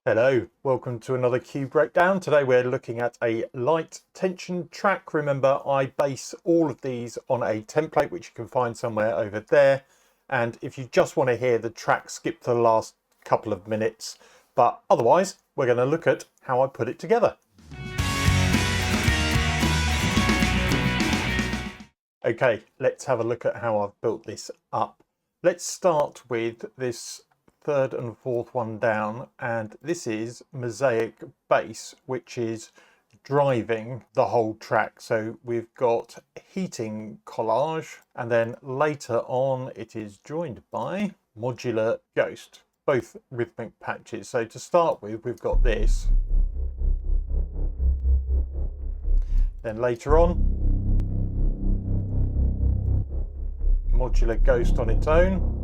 Hello, welcome to another cue breakdown. Today we're looking at a light tension track. Remember, I base all of these on a template which you can find somewhere over there. And if you just want to hear the track, skip to the last couple of minutes. But otherwise, we're going to look at how I put it together. Okay, let's have a look at how I've built this up. Let's start with this third and fourth one down, and this is Mosaic Bass, which is driving the whole track. So we've got heating collage, and then later on it is joined by modular ghost, both rhythmic patches. So to start with, we've got this, then later on modular ghost on its own,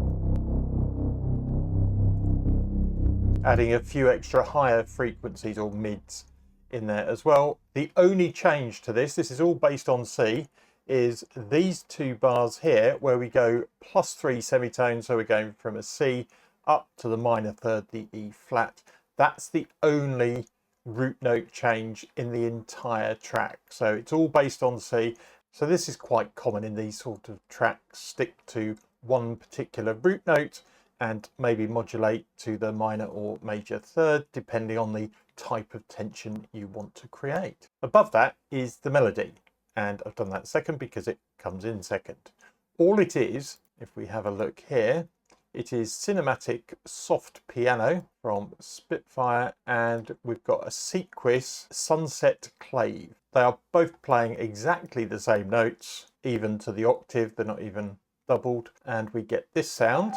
adding a few extra higher frequencies or mids in there as well. The only change to this is all based on C, is these two bars here where we go +3 semitones, so we're going from a C up to the minor third, the E flat. That's the only root note change in the entire track. So it's all based on C. So this is quite common in these sort of tracks. Stick to one particular root note and maybe modulate to the minor or major third, depending on the type of tension you want to create. Above that is the melody, and I've done that second because it comes in second. All it is, if we have a look here, it is cinematic soft piano from Spitfire, and we've got a Sequis Sunset Clave. They are both playing exactly the same notes, even to the octave, they're not even doubled, and we get this sound.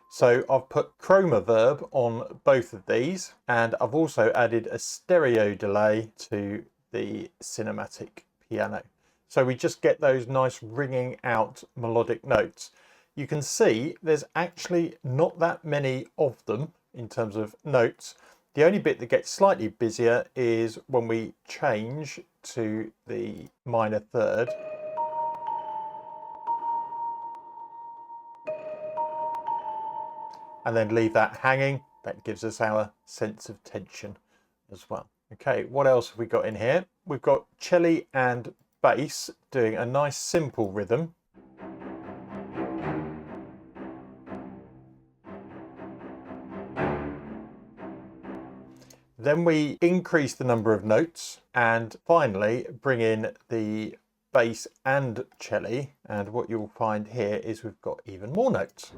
So I've put chroma verb on both of these, and I've also added a stereo delay to the cinematic piano. So we just get those nice ringing out melodic notes. You can see there's actually not that many of them in terms of notes. The only bit that gets slightly busier is when we change to the minor third. And then leave that hanging. That gives us our sense of tension as well. Okay, what else have we got in here? We've got cello and bass doing a nice simple rhythm. Then we increase the number of notes, and finally bring in the bass and cello, and what you'll find here is we've got even more notes.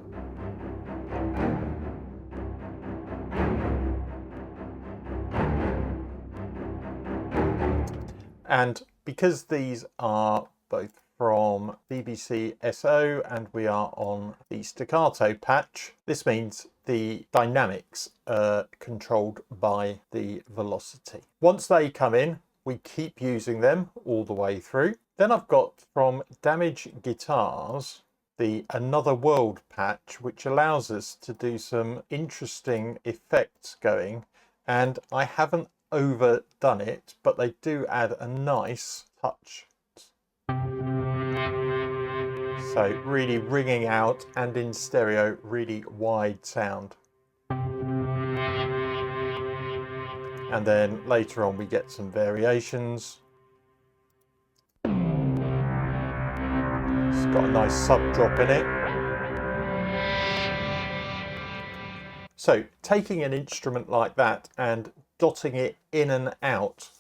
And because these are both from BBC SO and we are on the staccato patch, this means the dynamics are controlled by the velocity. Once they come in, we keep using them all the way through. Then I've got from Damage Guitars the Another World patch, which allows us to do some interesting effects going, and I haven't overdone it, but they do add a nice touch. So really ringing out, and in stereo, really wide sound. And then later on we get some variations. It's got a nice sub drop in it. So taking an instrument like that and dotting it in and out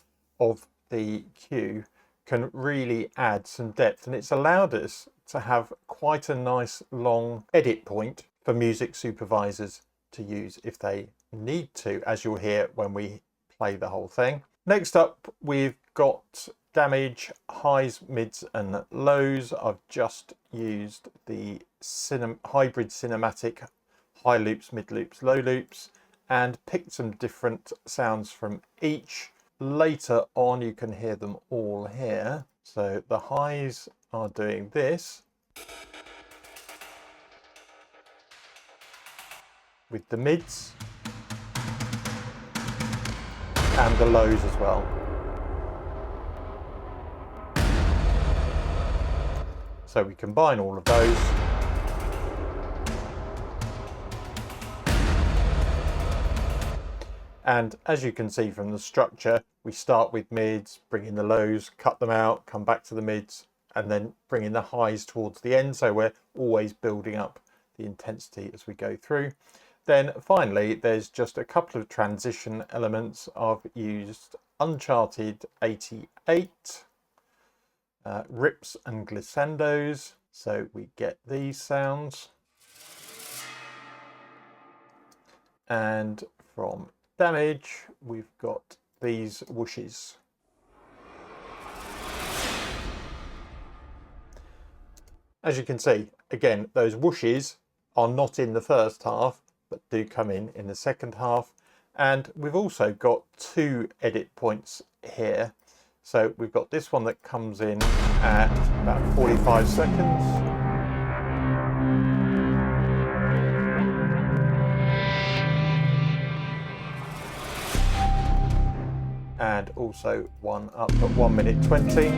of the cue can really add some depth, and it's allowed us to have quite a nice long edit point for music supervisors to use if they need to, as you'll hear when we play the whole thing. Next up, we've got Damage highs, mids and lows. I've just used the hybrid cinematic high loops, mid loops, low loops, and picked some different sounds from each. Later on you can hear them all here. So the highs are doing this with the mids and the lows as well. So So we combine all of those. And as you can see from the structure, we start with mids, bring in the lows, cut them out, come back to the mids, and then bring in the highs towards the end. So we're always building up the intensity as we go through. Then finally, there's just a couple of transition elements. I've used Uncharted 88, rips and glissandos. So we get these sounds. And from damage, we've got these whooshes. As you can see, again, those whooshes are not in the first half, but do come in the second half. And we've also got 2 edit points here. So we've got this one that comes in at about 45 seconds. And also one up at 1 minute 20.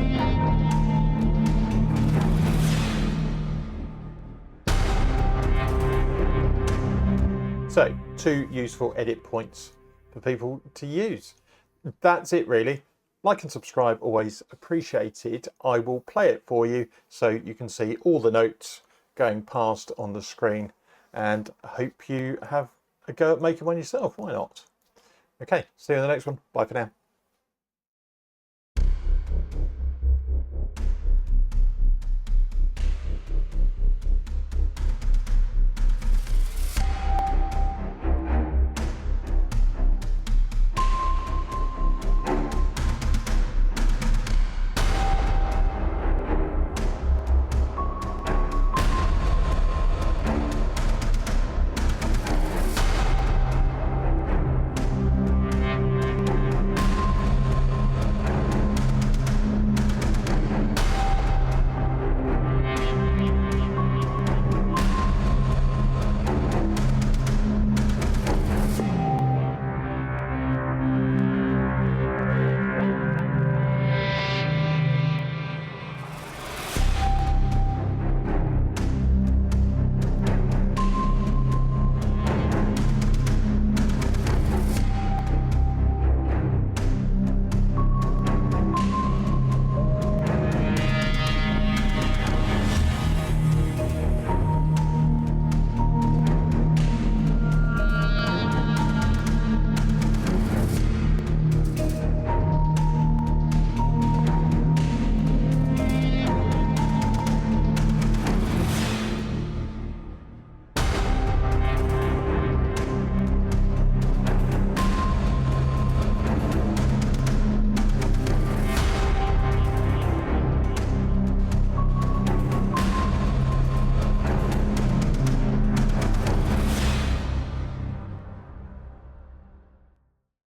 So 2 useful edit points for people to use. That's it really. Like and subscribe, always appreciated. I will play it for you so you can see all the notes going past on the screen, and I hope you have a go at making one yourself. Why not? Okay, see you in the next one. Bye for now.